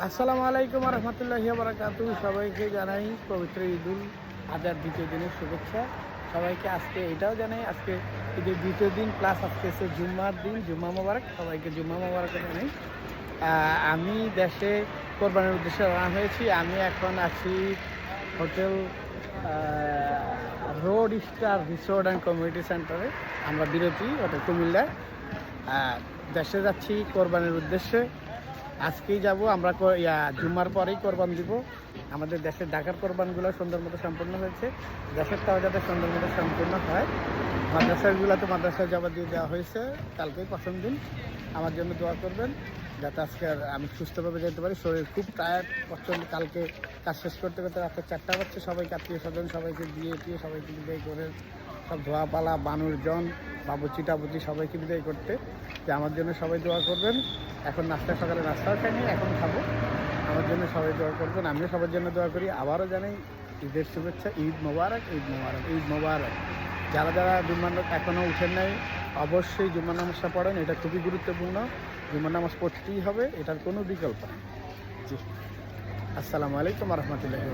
আসসালামু আলাইকুম রহমতুল্লাহি বারাকাতুহু। সবাইকে জানাই পবিত্র ঈদুল আজহার দ্বিতীয় দিনের শুভেচ্ছা। সবাইকে আজকে এটাও জানাই আজকে ঈদের দ্বিতীয় দিন প্লাস আজকে এসে জুম্মার দিন, জুম্মা মোবারক। সবাইকে জুম্মা মোবারক জানাই। আমি দেশে কোরবানির উদ্দেশ্যে রওনা হয়েছি। আমি এখন আছি hotel road star resort and community সেন্টারে। আমরা বিরতি হোটেল কুমিল্লায়। দেশে যাচ্ছি কোরবানির উদ্দেশ্যে। আজকেই যাব আমরা, জুম্মার পরেই কোরবান দিব। আমাদের দেশের ঢাকার কোরবানগুলো সুন্দর মতো সম্পূর্ণ হয়েছে, দেশেরটাও যাতে সুন্দর মতো সম্পূর্ণ হয়। মাদ্রাসাগুলোতে মাদ্রাসায় জবাব দিয়ে দেওয়া হয়েছে। কালকেই প্রথম দিন, আমার জন্য দোয়া করবেন যাতে আজকে আর আমি সুস্থভাবে যেতে পারি। শরীর খুব টায়ার্ড প্রচণ্ড। কালকে কাজ শেষ করতে করতে রাত্রে 4টা বাজছে। সবাইকে আত্মীয় স্বজন সবাইকে দিয়ে সবাইকে বিদায় করে সব ধোয়াপালা বানুরজন বাবুচি টাবুচি সবাইকে বিদায় করতে, যে আমার জন্য সবাই দোয়া করবেন। এখন সকালে নাস্তাও খাইনি, এখন খাবো। আমার জন্য সবাই দোয়া করবেন, আমিও সবার জন্য দোয়া করি। আবারও জানাই ঈদের শুভেচ্ছা। ঈদ মোবারক, ঈদ মোবারক, ঈদ মোবারক। যারা যারা জুম্মার এখনও উঠেন নাই, অবশ্যই জুম্মার নামাজটা পড়েন। এটা খুবই গুরুত্বপূর্ণ। জুম্মার নামাজ পড়তেই হবে, এটার কোনো বিকল্প নেই। জি, আসসালামু আলাইকুম রহমতুল্লাহি।